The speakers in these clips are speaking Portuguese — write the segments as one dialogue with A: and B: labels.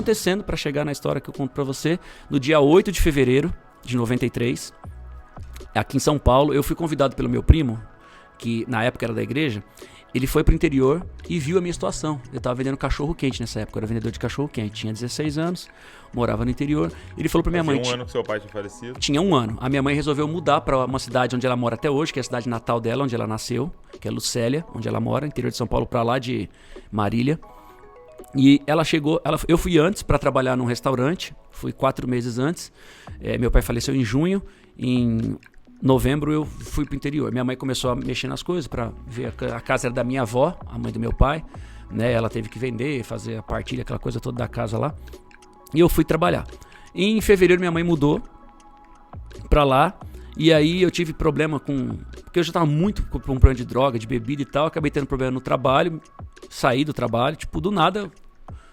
A: acontecendo para chegar na história que eu conto para você. No dia 8 de fevereiro de 93, aqui em São Paulo, eu fui convidado pelo meu primo, que na época era da igreja. Ele foi pro interior e viu a minha situação. Eu tava vendendo cachorro quente nessa época, eu era vendedor de cachorro quente. Tinha 16 anos, morava no interior. Ele falou pra minha mãe...
B: Tinha um ano que seu pai tinha falecido?
A: Tinha 1 ano. A minha mãe resolveu mudar pra uma cidade onde ela mora até hoje, que é a cidade natal dela, onde ela nasceu, que é Lucélia, onde ela mora, interior de São Paulo, pra lá de Marília. E ela chegou... eu fui antes pra trabalhar num restaurante, fui 4 meses antes. Meu pai faleceu em junho, em novembro eu fui pro interior. Minha mãe começou a mexer nas coisas pra ver. A casa era da minha avó, a mãe do meu pai, né? Ela teve que vender, fazer a partilha, aquela coisa toda da casa lá. E eu fui trabalhar. Em fevereiro minha mãe mudou pra lá. E aí eu tive problema com... Porque eu já tava muito com problema de droga, de bebida e tal. Acabei tendo problema no trabalho. Saí do trabalho. Tipo, do nada...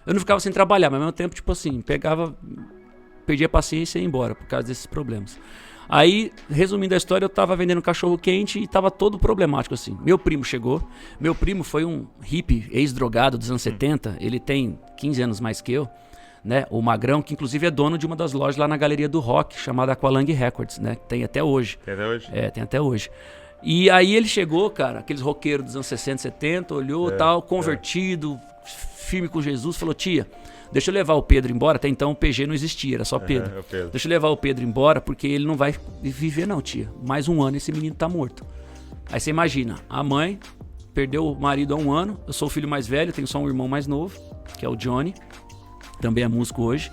A: Eu não ficava sem trabalhar, mas ao mesmo tempo, tipo assim, perdia a paciência e ia embora por causa desses problemas. Aí, resumindo a história, eu tava vendendo cachorro quente e tava todo problemático assim. Meu primo chegou. Meu primo foi um hippie, ex-drogado dos anos 70. Ele tem 15 anos mais que eu, né? O Magrão, que inclusive é dono de uma das lojas lá na Galeria do Rock, chamada Aqualung Records, né? Tem até hoje.
B: Tem até hoje?
A: Tem até hoje. E aí ele chegou, cara, aqueles roqueiros dos anos 60, 70, olhou tal, convertido, firme com Jesus, falou: tia, deixa eu levar o Pedro embora. Até então o PG não existia, era só Pedro.
B: Pedro.
A: Deixa eu levar o Pedro embora, porque ele não vai viver não, tia. Mais 1 ano esse menino tá morto. Aí você imagina, a mãe perdeu o marido há 1 ano, eu sou o filho mais velho, tenho só um irmão mais novo, que é o Johnny, também é músico hoje,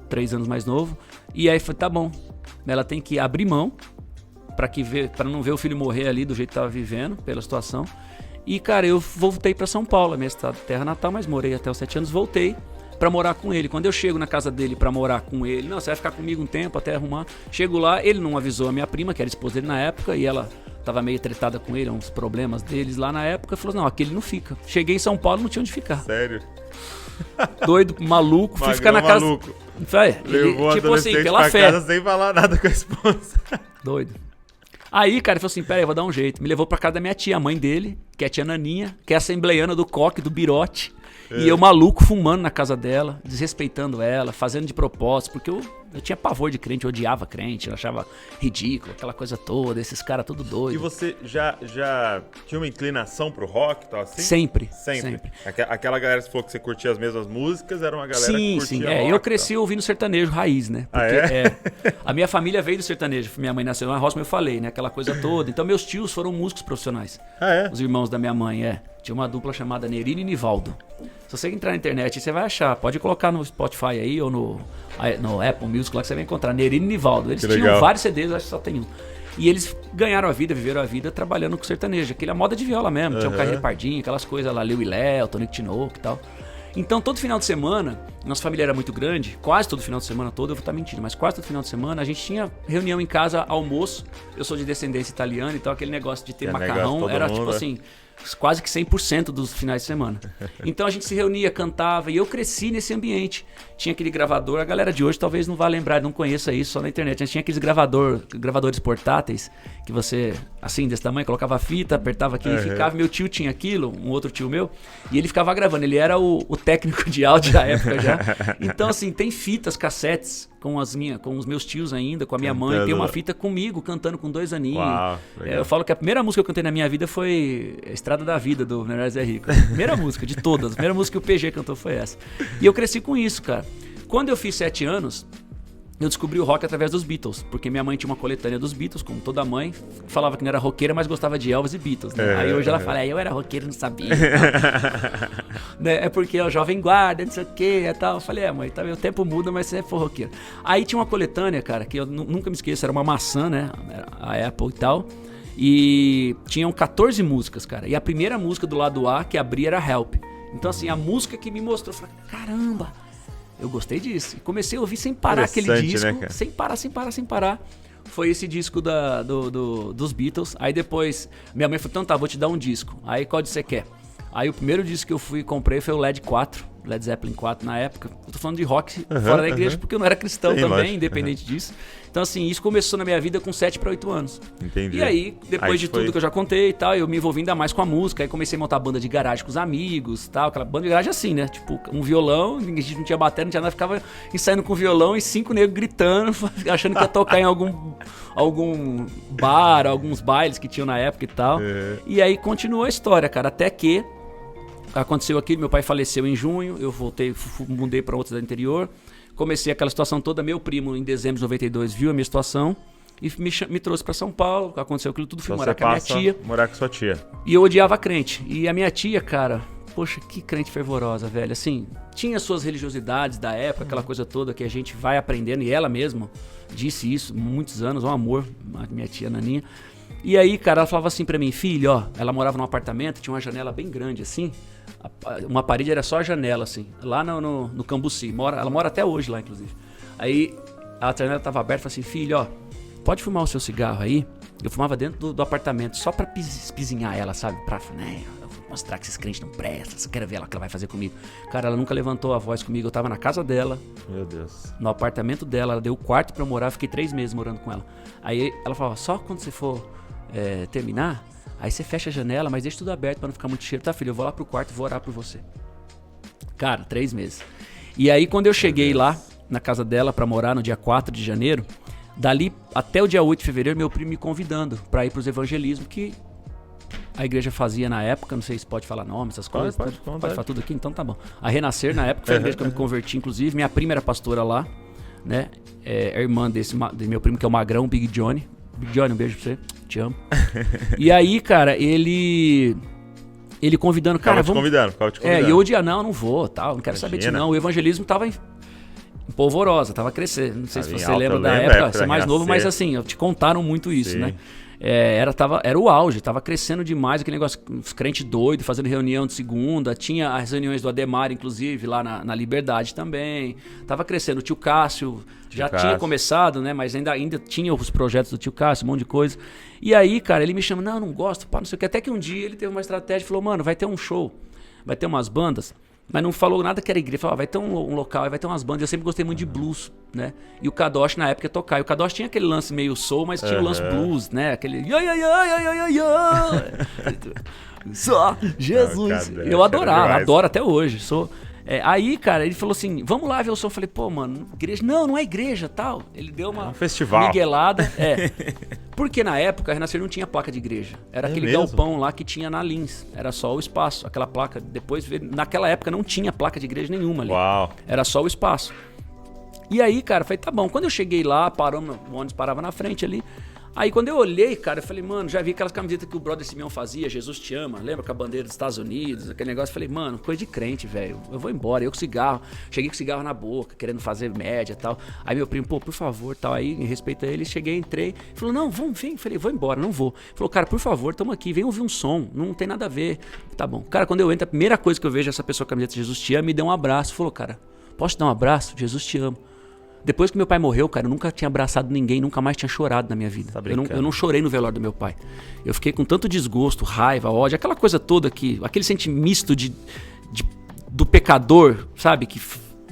A: 3 anos mais novo. E aí foi, tá bom, ela tem que abrir mão pra não ver o filho morrer ali do jeito que tava vivendo, pela situação. E, cara, eu voltei pra São Paulo, minha terra natal, mas morei até os 7 anos, voltei pra morar com ele. Quando eu chego na casa dele pra morar com ele, não, você vai ficar comigo um tempo até arrumar. Chego lá, ele não avisou a minha prima, que era esposa dele na época, e ela tava meio tretada com ele, uns problemas deles lá na época, falou: não, aqui ele não fica. Cheguei em São Paulo, não tinha onde ficar.
B: Sério?
A: Doido, maluco, fui ficar na casa...
B: maluco.
A: Levou
B: tipo assim, pela
A: fé.
B: Casa sem falar nada com a esposa.
A: Doido. Aí, cara, ele falou assim: pera aí, eu vou dar um jeito. Me levou pra casa da minha tia, a mãe dele, que é a tia Naninha, que é assembleiana do coque, do Birote. E eu maluco, fumando na casa dela, desrespeitando ela, fazendo de propósito, porque eu tinha pavor de crente, eu odiava crente, eu achava ridículo, aquela coisa toda, esses caras tudo doido.
B: E você já tinha uma inclinação pro rock, tal assim?
A: Sempre.
B: Aquela galera que falou que você curtia as mesmas músicas, era uma galera que curtia rock.
A: Eu cresci ouvindo sertanejo raiz, né? Porque, a minha família veio do sertanejo, minha mãe nasceu na roça, como eu falei, né? Aquela coisa toda. Então meus tios foram músicos profissionais. Os irmãos da minha mãe, Tinha uma dupla chamada Nerino e Nivaldo. Se você entrar na internet, você vai achar. Pode colocar no Spotify aí ou no Apple Music lá que você vai encontrar. Nerino e Nivaldo. Eles tinham vários CDs, acho que só tem um. E eles ganharam a vida, viveram a vida trabalhando com sertanejo. Aquela moda de viola mesmo. Tinha o Carreiro Pardinho, aquelas coisas lá, Leo e Léo, Tonico Tinoco e tal. Então, todo final de semana, nossa família era muito grande, quase todo final de semana todo, eu vou estar mentindo, mas quase todo final de semana a gente tinha reunião em casa, almoço. Eu sou de descendência italiana, então aquele negócio de ter macarrão era tipo assim, quase que 100% dos finais de semana. Então a gente se reunia, cantava, e eu cresci nesse ambiente. Tinha aquele gravador, a galera de hoje talvez não vá lembrar, não conheça isso, só na internet. A gente tinha aqueles gravadores portáteis, que você, assim, desse tamanho, colocava a fita, apertava aqui e ficava. Meu tio tinha aquilo, um outro tio meu, e ele ficava gravando. Ele era o técnico de áudio da época já. Então, assim, tem fitas, cassetes com os meus tios ainda, com a minha mãe. Tem uma fita comigo, cantando com 2 aninhos.
B: Uau,
A: eu falo que a primeira música que eu cantei na minha vida foi Estrada da Vida, do Menor Zé Rico. Primeira música de todas. A primeira música que o PG cantou foi essa. E eu cresci com isso, cara. Quando eu fiz 7 anos, eu descobri o rock através dos Beatles, porque minha mãe tinha uma coletânea dos Beatles, como toda mãe, falava que não era roqueira, mas gostava de Elvis e Beatles, né? Aí hoje ela fala: eu era roqueiro, não sabia. Né? É porque é o Jovem Guarda, não sei o que e tal. Eu falei: mãe, tá, o tempo muda, mas você for roqueiro. Aí tinha uma coletânea, cara, que eu nunca me esqueço, era uma maçã, né? A Apple e tal. E tinham 14 músicas, cara. E a primeira música do lado A que abria era Help. Então, assim, a música que me mostrou, eu falei: caramba, eu gostei disso. E comecei a ouvir sem parar aquele disco. Né, sem parar. Foi esse disco dos Beatles. Aí depois, minha mãe falou: então tá, vou te dar um disco. Aí qual você quer? Aí o primeiro disco que eu comprei foi o LED 4, Led Zeppelin 4 na época. Eu tô falando de rock fora da igreja porque eu não era cristão também, lógico. Independente disso. Então, assim, isso começou na minha vida com 7 para 8 anos.
B: Entendi.
A: E aí, depois de tudo que eu já contei e tal, eu me envolvi ainda mais com a música. Aí comecei a montar banda de garagem com os amigos e tal. Aquela banda de garagem assim, né? Tipo, um violão, a gente não tinha bateria, não tinha nada, ficava ensaiando com violão e 5 negros gritando, achando que ia tocar em algum bar, alguns bailes que tinham na época e tal. E aí continuou a história, cara, até que aconteceu aquilo, meu pai faleceu em junho, eu voltei, mudei para outra cidade interior, comecei aquela situação toda, meu primo em dezembro de 92 viu a minha situação e me trouxe para São Paulo, aconteceu aquilo tudo, fui morar com a minha tia.
B: Morar com sua tia.
A: E eu odiava crente, e a minha tia, cara, poxa, que crente fervorosa, velho, assim, tinha suas religiosidades da época, aquela coisa toda que a gente vai aprendendo, e ela mesma disse isso, muitos anos, um amor, a minha tia Naninha. E aí, cara, ela falava assim pra mim, filho, ó, ela morava num apartamento, tinha uma janela bem grande assim, uma parede era só a janela assim, lá no Cambuci, ela mora até hoje lá, inclusive. Aí a janela tava aberta, falou assim, filho, ó, pode fumar o seu cigarro aí? Eu fumava dentro do apartamento, só pra espizinhar ela, sabe? Pra, né, mostrar que esses crentes não prestam, eu quero ver ela que ela vai fazer comigo. Cara, ela nunca levantou a voz comigo, eu tava na casa dela.
B: Meu Deus.
A: No apartamento dela, ela deu o quarto pra eu morar, fiquei 3 meses morando com ela. Aí ela falava, só quando você for terminar, aí você fecha a janela, mas deixa tudo aberto pra não ficar muito cheiro. Tá, filho, eu vou lá pro quarto e vou orar por você. Cara, 3 meses. E aí quando eu cheguei lá, na casa dela pra morar no dia 4 de janeiro, dali até o dia 8 de fevereiro, meu primo me convidando pra ir pros evangelismos que a igreja fazia na época, não sei se pode falar nome, essas coisas. Pode falar tudo aqui, então tá bom. A Renascer, na época, foi a igreja que eu me converti, inclusive. Minha prima era pastora lá, né? É a irmã de meu primo, que é o Magrão, Big Johnny. Big Johnny, um beijo pra você, te amo. E aí, cara, ele convidando, cara,
B: ficava te convidando.
A: E eu odiava, não vou, tal, não quero saber disso não. O evangelismo tava em polvorosa, tava crescendo. Não sei se você lembra da época, você é mais novo, mas assim, te contaram muito isso, né? Era o auge, tava crescendo demais aquele negócio, os crentes doidos, fazendo reunião de segunda, tinha as reuniões do Ademar, inclusive, lá na Liberdade também, tava crescendo, o tio Cássio tinha começado, né, mas ainda tinha os projetos do tio Cássio, um monte de coisa, e aí, cara, ele me chama, não gosto, pá, não sei o que, até que um dia ele teve uma estratégia e falou, mano, vai ter um show, vai ter umas bandas, mas não falou nada que era igreja, falou, vai ter um local, vai ter umas bandas, eu sempre gostei muito de blues, né, e o Kadosh na época ia tocar, e o Kadosh tinha aquele lance meio soul, mas tinha o lance blues, né, aquele só Jesus, eu adorava, adoro até hoje, aí, cara, ele falou assim, vamos lá ver o som. Eu falei, pô, mano, igreja? Não é igreja, tal. Ele deu uma
B: festival.
A: Miguelada. Porque na época a Renascer não tinha placa de igreja. Era aquele galpão lá que tinha na Lins. Era só o espaço. Aquela placa, depois, naquela época não tinha placa de igreja nenhuma ali.
B: Uau.
A: Era só o espaço. E aí, cara, eu falei, tá bom. Quando eu cheguei lá, o ônibus parava na frente ali. Aí quando eu olhei, cara, eu falei, mano, já vi aquelas camisetas que o brother Simeão fazia, Jesus te ama, lembra? Com a bandeira dos Estados Unidos, aquele negócio. Eu falei, mano, coisa de crente, velho, eu vou embora. Eu com cigarro, cheguei com cigarro na boca, querendo fazer média e tal. Aí meu primo, pô, por favor, tal, aí, em respeito a ele, cheguei, entrei. Falou, não, vamos, vem. Falei, vou embora, não vou. Falou, cara, por favor, tamo aqui, vem ouvir um som, não tem nada a ver. Tá bom. Cara, quando eu entro, a primeira coisa que eu vejo essa pessoa com a camiseta de Jesus te ama, me deu um abraço. Falou, cara, posso te dar um abraço? Jesus te ama. Depois que meu pai morreu, cara, eu nunca tinha abraçado ninguém, nunca mais tinha chorado na minha vida. Tá, eu não chorei no velório do meu pai. Eu fiquei com tanto desgosto, raiva, ódio, aquela coisa toda aquele sentimento misto do pecador, sabe? Que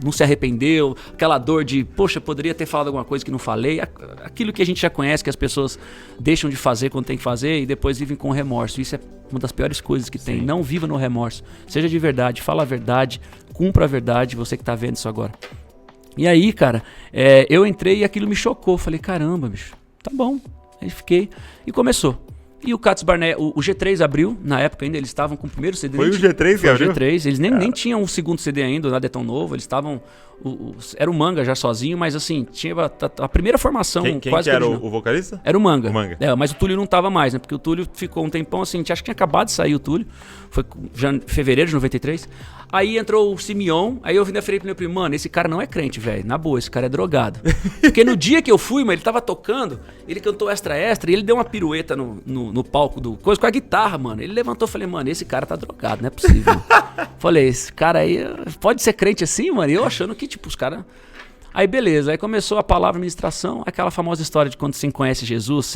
A: não se arrependeu, aquela dor de, poxa, poderia ter falado alguma coisa que não falei. Aquilo que a gente já conhece, que as pessoas deixam de fazer quando tem que fazer e depois vivem com remorso. Isso é uma das piores coisas que tem. Não viva no remorso. Seja de verdade, fala a verdade, cumpra a verdade, você que tá vendo isso agora. E aí, cara, eu entrei e aquilo me chocou. Falei, caramba, bicho, tá bom. Aí fiquei e começou. E o Cats Barnett, o G3 abriu, na época ainda, eles estavam com o primeiro CD.
B: Foi o G3 que abriu?
A: Foi o G3, eles nem tinham o segundo CD ainda, nada é tão novo, eles estavam... Era o Manga já sozinho, mas assim, tinha a primeira formação
B: quem
A: quase
B: que era o vocalista?
A: Era o Manga.
B: O Manga.
A: Mas o Túlio não tava mais, né? Porque o Túlio ficou um tempão assim, acho que tinha acabado de sair o Túlio, foi já em fevereiro de 93. Aí entrou o Simeão, aí eu vim da frente pro meu primo, mano, esse cara não é crente, velho, na boa, esse cara é drogado. Porque no dia que eu fui, mano, ele tava tocando, ele cantou extra e ele deu uma pirueta no palco do coisa com a guitarra, mano. Ele levantou e falei, mano, esse cara tá drogado, não é possível. Falei, esse cara aí pode ser crente assim, mano? E eu achando que, tipo, os caras... Aí beleza, aí começou a palavra ministração, aquela famosa história de quando você conhece Jesus,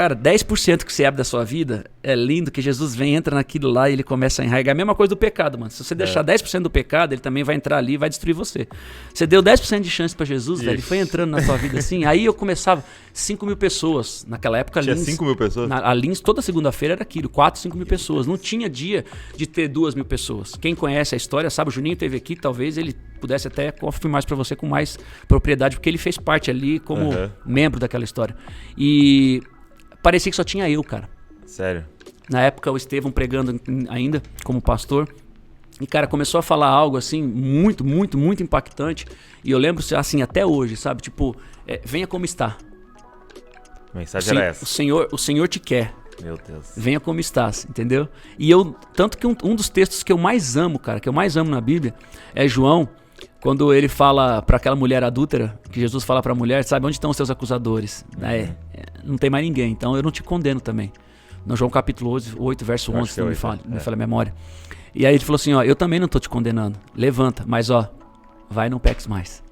A: cara, 10% que você abre da sua vida é lindo, que Jesus vem, entra naquilo lá e ele começa a enraigar. A mesma coisa do pecado, mano. Se você deixar 10% do pecado, ele também vai entrar ali e vai destruir você. Você deu 10% de chance pra Jesus, velho, ele foi entrando na sua vida assim. Aí eu começava, 5 mil pessoas. Naquela época,
B: tinha 5 mil pessoas?
A: A Lins, toda segunda-feira era aquilo, 4, 5 mil pessoas. Não tinha dia de ter 2 mil pessoas. Quem conhece a história sabe, o Juninho teve aqui, talvez ele pudesse até confirmar isso pra você com mais propriedade, porque ele fez parte ali como membro daquela história. E parecia que só tinha eu, cara.
B: Sério?
A: Na época, o Estevão pregando ainda como pastor. E, cara, começou a falar algo, assim, muito, muito, muito impactante. E eu lembro, assim, até hoje, sabe? Tipo, venha como está.
B: A mensagem era essa.
A: O Senhor te quer.
B: Meu Deus.
A: Venha como estás, entendeu? E eu, tanto que um dos textos que eu mais amo, cara, que eu mais amo na Bíblia, é João, quando ele fala para aquela mulher adúltera, que Jesus fala para a mulher, sabe, onde estão os seus acusadores? Não tem mais ninguém, então eu não te condeno também. No João capítulo 8, verso 11, se não me falha a memória. E aí ele falou assim, ó, eu também não estou te condenando, levanta, mas ó, vai e não peques mais.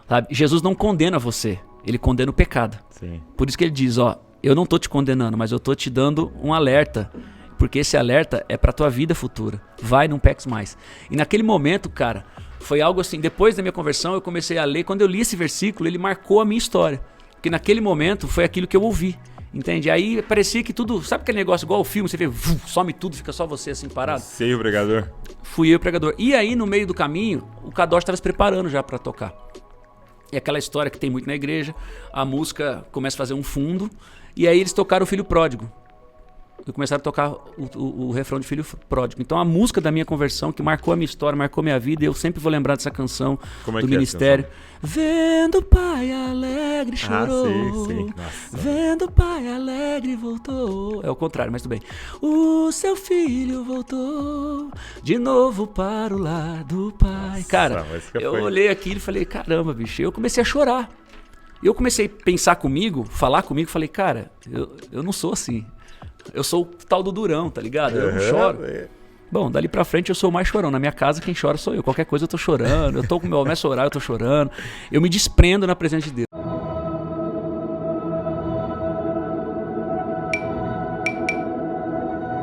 A: Sabe? Jesus não condena você, ele condena o pecado.
B: Sim.
A: Por isso que ele diz, ó, eu não estou te condenando, mas eu estou te dando um alerta, porque esse alerta é para tua vida futura. Vai, não peques mais. E naquele momento, cara, foi algo assim, depois da minha conversão eu comecei a ler, quando eu li esse versículo, ele marcou a minha história. Porque naquele momento foi aquilo que eu ouvi, entende? Aí parecia que tudo, sabe aquele negócio igual o filme, você vê, some tudo, fica só você assim parado?
B: Sei o pregador.
A: Fui eu o pregador. E aí no meio do caminho, o Kadosh estava se preparando já para tocar. E aquela história que tem muito na igreja, a música começa a fazer um fundo, e aí eles tocaram o Filho Pródigo. E começaram a tocar o refrão de Filho Pródigo. Então a música da minha conversão, que marcou a minha história, marcou minha vida, e eu sempre vou lembrar dessa canção do ministério. Vendo o Pai alegre chorou,
B: sim.
A: vendo o Pai alegre voltou. É o contrário, mas tudo bem. O seu filho voltou de novo para o lar do Pai. Nossa, cara, eu olhei aquilo e falei, caramba, bicho, eu comecei a chorar. Eu comecei a pensar comigo, falar comigo, falei, cara, eu não sou assim. Eu sou o tal do durão, tá ligado? Eu não choro. Bom, dali pra frente eu sou o mais chorão. Na minha casa quem chora sou eu. Qualquer coisa eu tô chorando. Eu começo a orar, eu tô chorando. Eu me desprendo na presença de Deus.